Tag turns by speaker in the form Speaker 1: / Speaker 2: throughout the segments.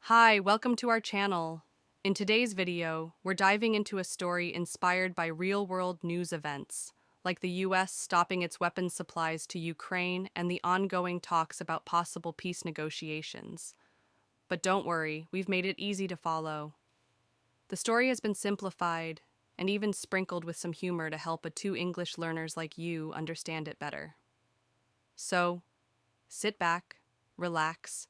Speaker 1: Hi, welcome to our channel. In today's video, we're diving into a story inspired by real-world news events, like the US stopping its weapons supplies to Ukraine and the ongoing talks about possible peace negotiations. But don't worry, we've made it easy to follow. The story has been simplified and even sprinkled with some humor to help two English learners like you understand it better. So, sit back, relax,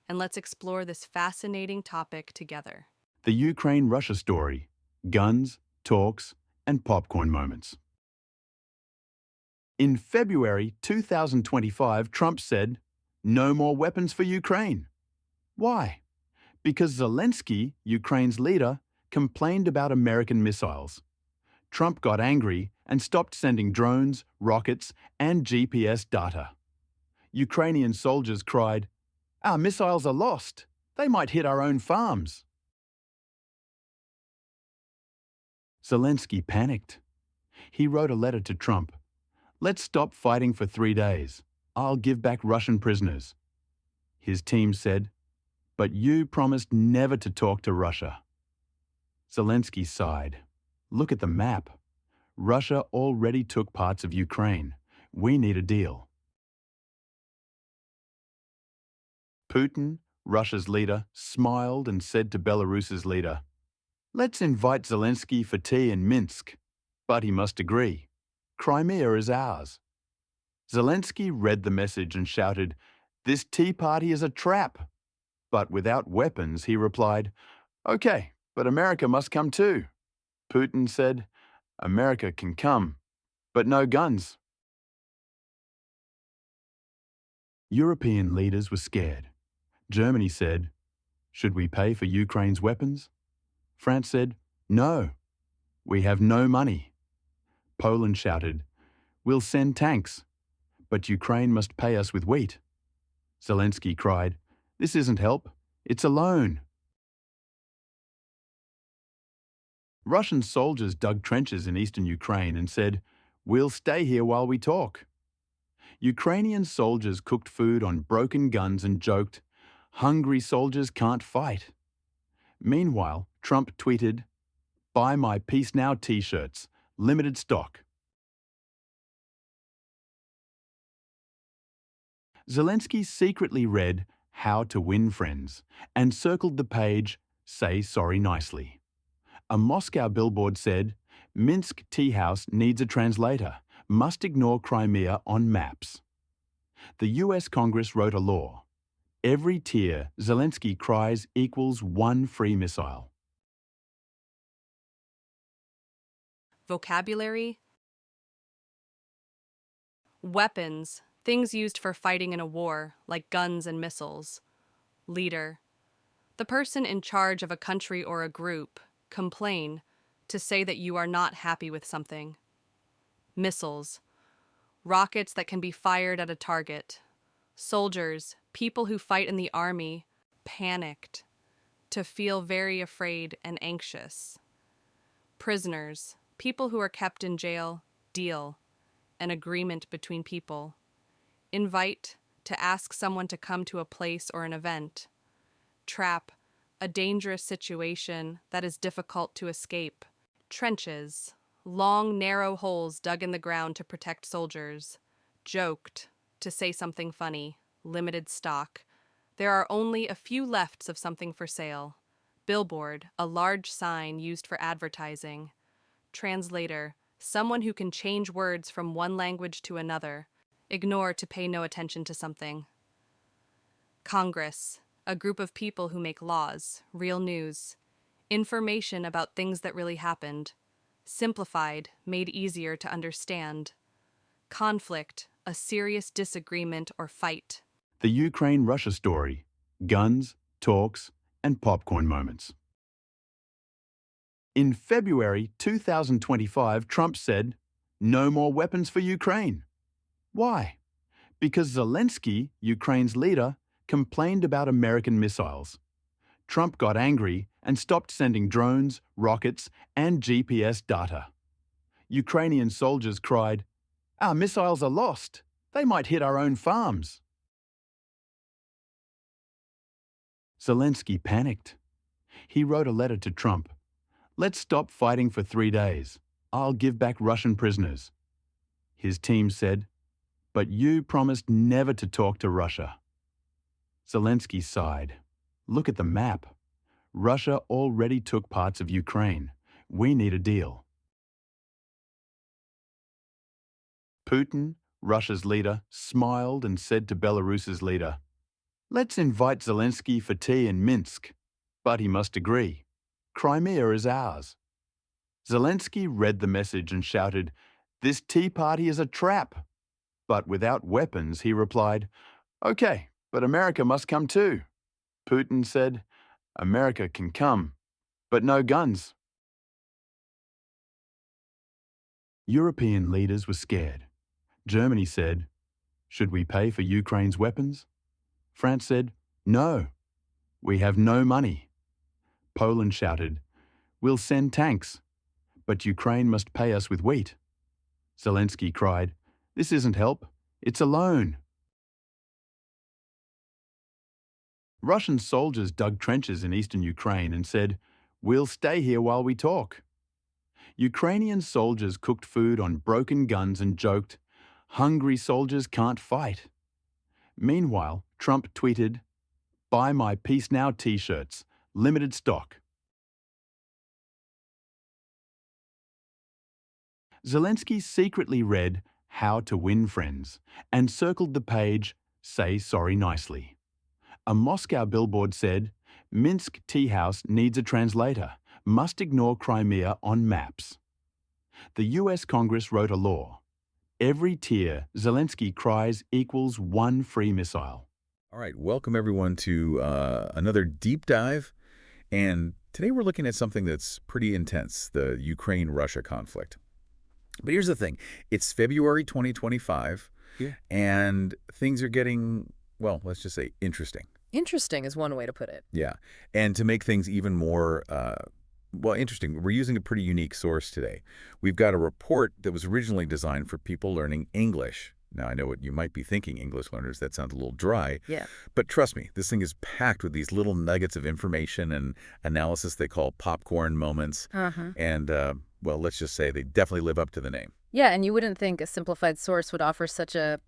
Speaker 1: and let's explore this fascinating topic together.
Speaker 2: The Ukraine-Russia story: guns, talks, and popcorn moments. In February 2025, Trump said, "No more weapons for Ukraine." Why? Because Zelenskyy, Ukraine's leader, complained about American missiles. Trump got angry and stopped sending drones, rockets, and GPS data. Ukrainian soldiers cried, "Our missiles are lost. They might hit our own farms." Zelenskyy panicked. He wrote a letter to Trump. "Let's stop fighting for 3 days. I'll give back Russian prisoners." His team said, "But you promised never to talk to Russia." Zelenskyy sighed. "Look at the map. Russia already took parts of Ukraine. We need a deal." Putin, Russia's leader, smiled and said to Belarus's leader, "Let's invite Zelenskyy for tea in Minsk." But he must agree. Crimea is ours. Zelenskyy read the message and shouted, "This tea party is a trap." But without weapons, he replied, "Okay, but America must come too." Putin said, "America can come, but no guns." European leaders were scared. Germany said, "Should we pay for Ukraine's weapons?" France said, "No, we have no money." Poland shouted, "We'll send tanks, but Ukraine must pay us with wheat." Zelenskyy cried, "This isn't help, it's a loan." Russian soldiers dug trenches in eastern Ukraine and said, "We'll stay here while we talk." Ukrainian soldiers cooked food on broken guns and joked, "Hungry soldiers can't fight." Meanwhile, Trump tweeted, "Buy my Peace Now t-shirts, limited stock." Zelenskyy secretly read "How to Win Friends" and circled the page, "Say sorry nicely." A Moscow billboard said, "Minsk Tea House needs a translator, must ignore Crimea on maps." The US Congress wrote a law. Every tear Zelenskyy cries equals one free missile.
Speaker 1: Vocabulary: weapons, things used for fighting in a war, like guns and missiles. Leader: the person in charge of a country or a group. Complain, to say that you are not happy with something. Missiles: rockets that can be fired at a target. Soldiers, people who fight in the army. Panicked, to feel very afraid and anxious. Prisoners, people who are kept in jail. Deal, an agreement between people. Invite, to ask someone to come to a place or an event. Trap, a dangerous situation that is difficult to escape. Trenches, long, narrow holes dug in the ground to protect soldiers. Joked, to say something funny. Limited stock. There are only a few lefts of something for sale. Billboard, a large sign used for advertising. Translator, someone who can change words from one language to another. Ignore, to pay no attention to something. Congress, a group of people who make laws. Real news. Information about things that really happened. Simplified, made easier to understand. Conflict, a serious disagreement or fight.
Speaker 2: The Ukraine-Russia story: guns, talks, and popcorn moments. In February 2025, Trump said, "No more weapons for Ukraine." Why? Because Zelenskyy, Ukraine's leader, complained about American missiles. Trump got angry and stopped sending drones, rockets, and GPS data. Ukrainian soldiers cried, "Our missiles are lost. They might hit our own farms." Zelenskyy panicked. He wrote a letter to Trump. "Let's stop fighting for 3 days. I'll give back Russian prisoners." His team said, "But you promised never to talk to Russia." Zelenskyy sighed. "Look at the map. Russia already took parts of Ukraine. We need a deal." Putin, Russia's leader, smiled and said to Belarus's leader, "Let's invite Zelenskyy for tea in Minsk." But he must agree. Crimea is ours. Zelenskyy read the message and shouted, "This tea party is a trap." But without weapons, he replied, "Okay, but America must come too." Putin said, "America can come, but no guns." European leaders were scared. Germany said, "Should we pay for Ukraine's weapons?" France said, "No, we have no money." Poland shouted, "We'll send tanks, but Ukraine must pay us with wheat." Zelenskyy cried, "This isn't help, it's a loan." Russian soldiers dug trenches in eastern Ukraine and said, "We'll stay here while we talk." Ukrainian soldiers cooked food on broken guns and joked, "Hungry soldiers can't fight." Meanwhile, Trump tweeted, "Buy my Peace Now t-shirts, limited stock." Zelenskyy secretly read How to Win Friends and circled the page, "Say sorry nicely." A Moscow billboard said, "Minsk Tea House needs a translator, must ignore Crimea on maps." The US Congress wrote a law. Every tear Zelenskyy cries equals 1 free missile.
Speaker 3: All right, welcome everyone to another deep dive. And today we're looking at something that's pretty intense, the Ukraine-Russia conflict. But here's the thing. It's February 2025, and things are getting, well, let's just say interesting.
Speaker 4: Interesting is one way to put it.
Speaker 3: Yeah, and to make things even more, interesting, we're using a pretty unique source today. We've got a report that was originally designed for people learning English. Now, I know what you might be thinking, English learners, that sounds a little dry.
Speaker 4: Yeah.
Speaker 3: But trust me, this thing is packed with these little nuggets of information and analysis they call popcorn moments. And, let's just say they definitely live up to the name.
Speaker 4: Yeah, and you wouldn't think a simplified source would offer such a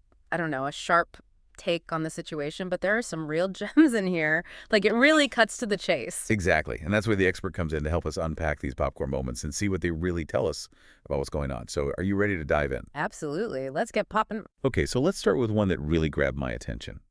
Speaker 4: sharp take on the situation, but there are some real gems in here. Like, it really cuts to the chase.
Speaker 3: Exactly. And that's where the expert comes in to help us unpack these popcorn moments and see what they really tell us about what's going on. So are you ready to dive in?
Speaker 4: Absolutely. Let's get popping.
Speaker 3: Okay, so let's start with one that really grabbed my attention.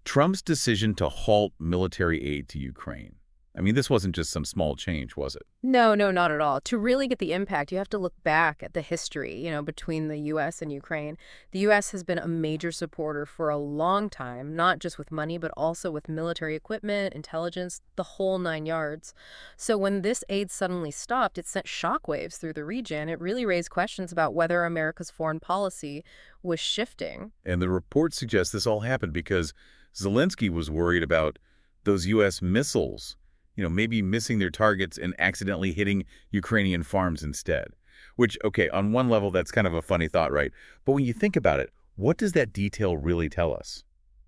Speaker 3: Trump's decision to halt military aid to Ukraine. I mean, this wasn't just some small change, was it?
Speaker 4: No, not at all. To really get the impact, you have to look back at the history, between the U.S. and Ukraine. The U.S. has been a major supporter for a long time, not just with money, but also with military equipment, intelligence, the whole 9 yards. So when this aid suddenly stopped, it sent shockwaves through the region. It really raised questions about whether America's foreign policy was shifting.
Speaker 3: And the report suggests this all happened because Zelenskyy was worried about those U.S. missiles maybe missing their targets and accidentally hitting Ukrainian farms instead. Which, okay, on one level, that's kind of a funny thought, right? But when you think about it, what does that detail really tell us?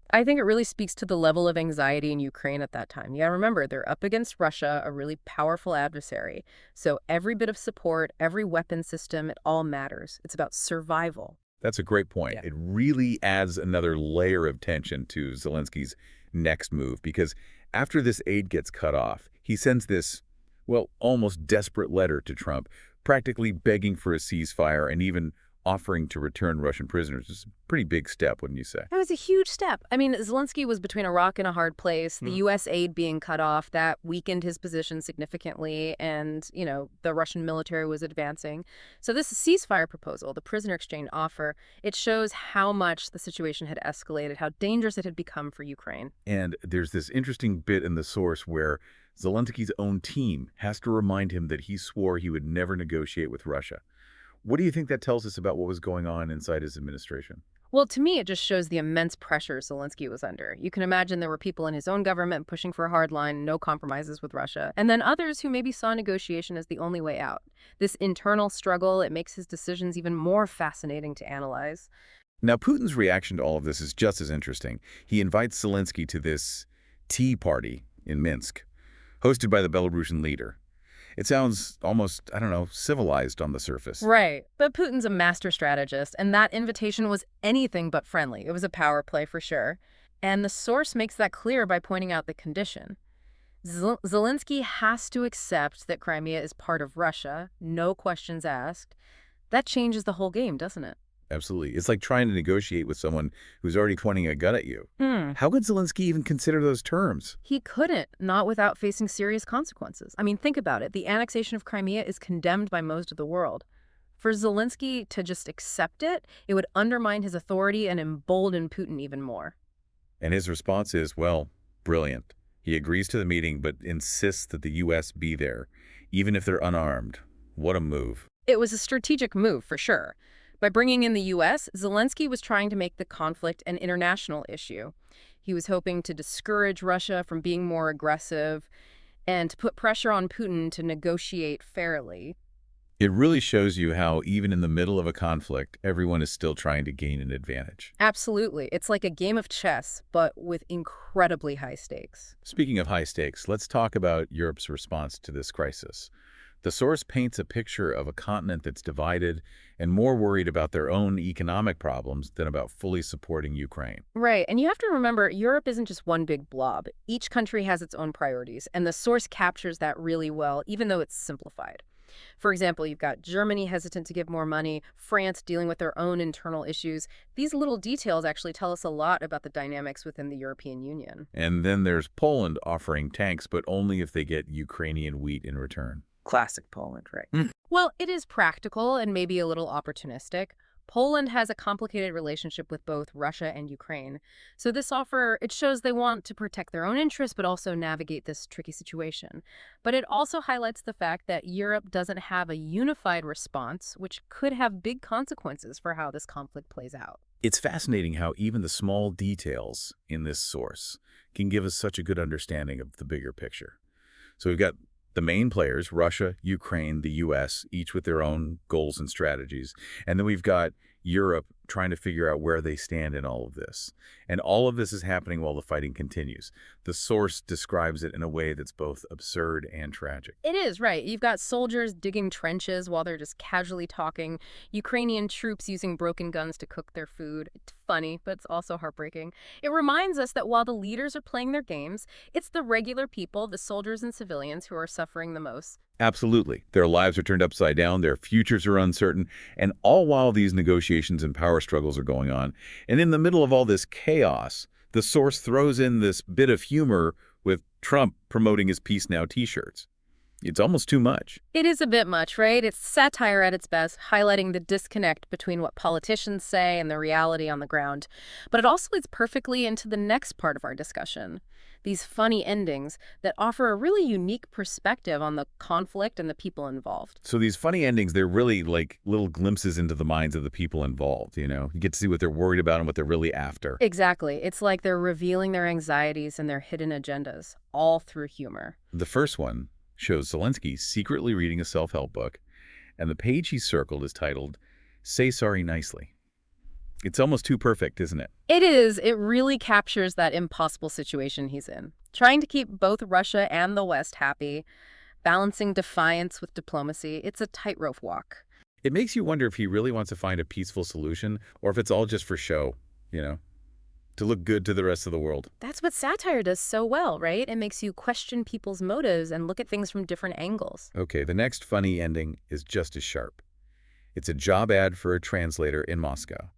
Speaker 4: I think it really speaks to the level of anxiety in Ukraine at that time. Yeah, remember, they're up against Russia, a really powerful adversary. So every bit of support, every weapon system, it all matters. It's about survival.
Speaker 3: That's a great point. Yeah. It really adds another layer of tension to Zelensky's next move, because after this aid gets cut off, he sends this, almost desperate letter to Trump, practically begging for a ceasefire and even offering to return Russian prisoners. It's a pretty big step, wouldn't you say?
Speaker 4: That was a huge step. I mean, Zelenskyy was between a rock and a hard place. The U.S. aid being cut off, that weakened his position significantly, and, the Russian military was advancing. So this ceasefire proposal, the prisoner exchange offer, it shows how much the situation had escalated, how dangerous it had become for Ukraine.
Speaker 3: And there's this interesting bit in the source where Zelenskyy's own team has to remind him that he swore he would never negotiate with Russia. What do you think that tells us about what was going on inside his administration?
Speaker 4: Well, to me, it just shows the immense pressure Zelenskyy was under. You can imagine there were people in his own government pushing for a hard line, no compromises with Russia, and then others who maybe saw negotiation as the only way out. This internal struggle, it makes his decisions even more fascinating to analyze.
Speaker 3: Now, Putin's reaction to all of this is just as interesting. He invites Zelenskyy to this tea party in Minsk, hosted by the Belarusian leader. It sounds almost, I don't know, civilized on the surface.
Speaker 4: Right. But Putin's a master strategist, and that invitation was anything but friendly. It was a power play for sure. And the source makes that clear by pointing out the condition. Zelenskyy has to accept that Crimea is part of Russia, no questions asked. That changes the whole game, doesn't it?
Speaker 3: Absolutely. It's like trying to negotiate with someone who's already pointing a gun at you. How could Zelenskyy even consider those terms?
Speaker 4: He couldn't, not without facing serious consequences. I mean, think about it. The annexation of Crimea is condemned by most of the world. For Zelenskyy to just accept it, it would undermine his authority and embolden Putin even more.
Speaker 3: And his response is, well, brilliant. He agrees to the meeting, but insists that the U.S. be there, even if they're unarmed. What a move.
Speaker 4: It was a strategic move, for sure. By bringing in the U.S., Zelenskyy was trying to make the conflict an international issue. He was hoping to discourage Russia from being more aggressive and to put pressure on Putin to negotiate fairly.
Speaker 3: It really shows you how, even in the middle of a conflict, everyone is still trying to gain an advantage.
Speaker 4: Absolutely. It's like a game of chess, but with incredibly high stakes.
Speaker 3: Speaking of high stakes, let's talk about Europe's response to this crisis. The source paints a picture of a continent that's divided and more worried about their own economic problems than about fully supporting Ukraine.
Speaker 4: Right. And you have to remember, Europe isn't just one big blob. Each country has its own priorities, and the source captures that really well, even though it's simplified. For example, you've got Germany hesitant to give more money, France dealing with their own internal issues. These little details actually tell us a lot about the dynamics within the European Union.
Speaker 3: And then there's Poland offering tanks, but only if they get Ukrainian wheat in return.
Speaker 5: Classic Poland, right?
Speaker 4: Well, it is practical and maybe a little opportunistic. Poland has a complicated relationship with both Russia and Ukraine. So this offer, it shows they want to protect their own interests, but also navigate this tricky situation. But it also highlights the fact that Europe doesn't have a unified response, which could have big consequences for how this conflict plays out.
Speaker 3: It's fascinating how even the small details in this source can give us such a good understanding of the bigger picture. So we've got the main players, Russia, Ukraine, the U.S., each with their own goals and strategies. And then we've got Europe trying to figure out where they stand in all of this. And all of this is happening while the fighting continues. The source describes it in a way that's both absurd and tragic.
Speaker 4: It is, right. You've got soldiers digging trenches while they're just casually talking, Ukrainian troops using broken guns to cook their food. It's funny, but it's also heartbreaking. It reminds us that while the leaders are playing their games, it's the regular people, the soldiers and civilians, who are suffering the most.
Speaker 3: Absolutely. Their lives are turned upside down, their futures are uncertain, and all while these negotiations and power struggles are going on. And in the middle of all this chaos, the source throws in this bit of humor with Trump promoting his Peace Now t-shirts. It's almost too much.
Speaker 4: It is a bit much, right? It's satire at its best, highlighting the disconnect between what politicians say and the reality on the ground. But it also leads perfectly into the next part of our discussion. These funny endings that offer a really unique perspective on the conflict and the people involved.
Speaker 3: So these funny endings, they're really like little glimpses into the minds of the people involved, you know? You get to see what they're worried about and what they're really after.
Speaker 4: Exactly. It's like they're revealing their anxieties and their hidden agendas, all through humor.
Speaker 3: The first one shows Zelenskyy secretly reading a self-help book, and the page he circled is titled, "Say Sorry Nicely." It's almost too perfect, isn't it?
Speaker 4: It is. It really captures that impossible situation he's in. Trying to keep both Russia and the West happy, balancing defiance with diplomacy. It's a tightrope walk.
Speaker 3: It makes you wonder if he really wants to find a peaceful solution, or if it's all just for show, you know, to look good to the rest of the world.
Speaker 4: That's what satire does so well, right? It makes you question people's motives and look at things from different angles.
Speaker 3: Okay, the next funny ending is just as sharp. It's a job ad for a translator in Moscow,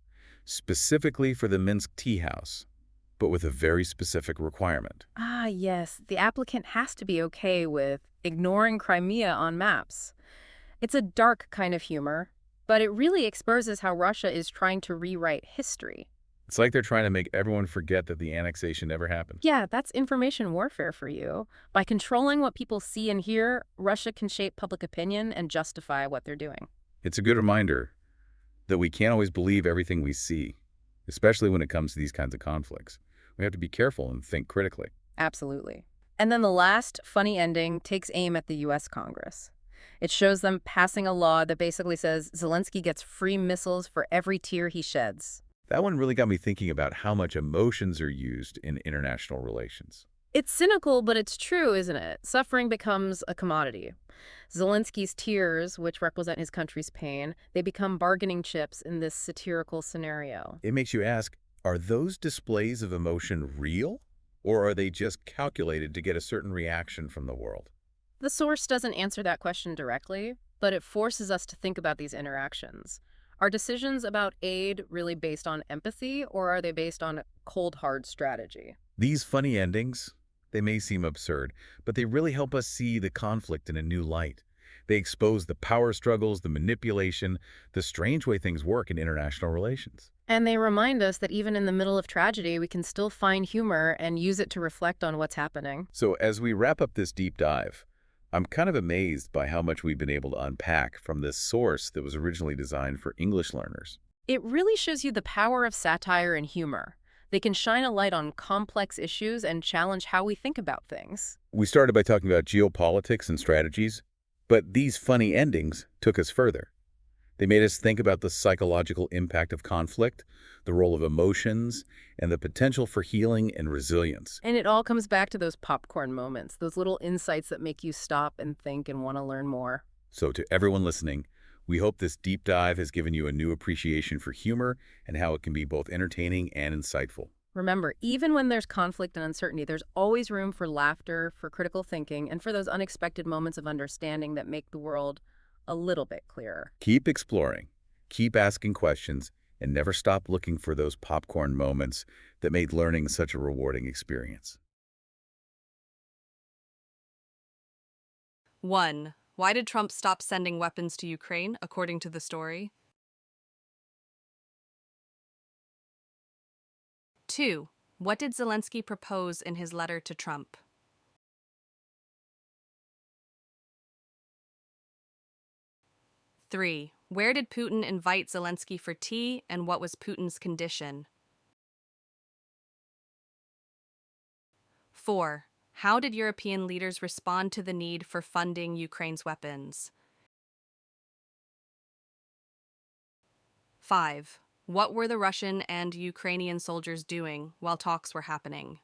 Speaker 3: specifically for the Minsk tea house, but with a very specific requirement.
Speaker 4: Ah, yes. The applicant has to be okay with ignoring Crimea on maps. It's a dark kind of humor, but it really exposes how Russia is trying to rewrite history.
Speaker 3: It's like they're trying to make everyone forget that the annexation never happened.
Speaker 4: Yeah, that's information warfare for you. By controlling what people see and hear, Russia can shape public opinion and justify what they're doing.
Speaker 3: It's a good reminder that we can't always believe everything we see, especially when it comes to these kinds of conflicts. We have to be careful and think critically.
Speaker 4: Absolutely. And then the last funny ending takes aim at the U.S. Congress. It shows them passing a law that basically says Zelenskyy gets free missiles for every tear he sheds.
Speaker 3: That one really got me thinking about how much emotions are used in international relations.
Speaker 4: It's cynical, but it's true, isn't it? Suffering becomes a commodity. Zelensky's tears, which represent his country's pain, they become bargaining chips in this satirical scenario.
Speaker 3: It makes you ask, are those displays of emotion real? Or are they just calculated to get a certain reaction from the world?
Speaker 4: The source doesn't answer that question directly, but it forces us to think about these interactions. Are decisions about aid really based on empathy, or are they based on cold, hard strategy?
Speaker 3: These funny endings, they may seem absurd, but they really help us see the conflict in a new light. They expose the power struggles, the manipulation, the strange way things work in international relations.
Speaker 4: And they remind us that even in the middle of tragedy, we can still find humor and use it to reflect on what's happening.
Speaker 3: So as we wrap up this deep dive, I'm kind of amazed by how much we've been able to unpack from this source that was originally designed for English learners.
Speaker 4: It really shows you the power of satire and humor. They can shine a light on complex issues and challenge how we think about things.
Speaker 3: We started by talking about geopolitics and strategies, but these funny endings took us further. They made us think about the psychological impact of conflict, the role of emotions, and the potential for healing and resilience.
Speaker 4: And it all comes back to those popcorn moments, those little insights that make you stop and think and want to learn more.
Speaker 3: So to everyone listening, we hope this deep dive has given you a new appreciation for humor and how it can be both entertaining and insightful.
Speaker 4: Remember, even when there's conflict and uncertainty, there's always room for laughter, for critical thinking, and for those unexpected moments of understanding that make the world a little bit clearer.
Speaker 3: Keep exploring, keep asking questions, and never stop looking for those popcorn moments that made learning such a rewarding experience.
Speaker 1: 1. Why did Trump stop sending weapons to Ukraine, according to the story? 2. What did Zelenskyy propose in his letter to Trump? 3. Where did Putin invite Zelenskyy for tea, and what was Putin's condition? 4. How did European leaders respond to the need for funding Ukraine's weapons? 5. What were the Russian and Ukrainian soldiers doing while talks were happening?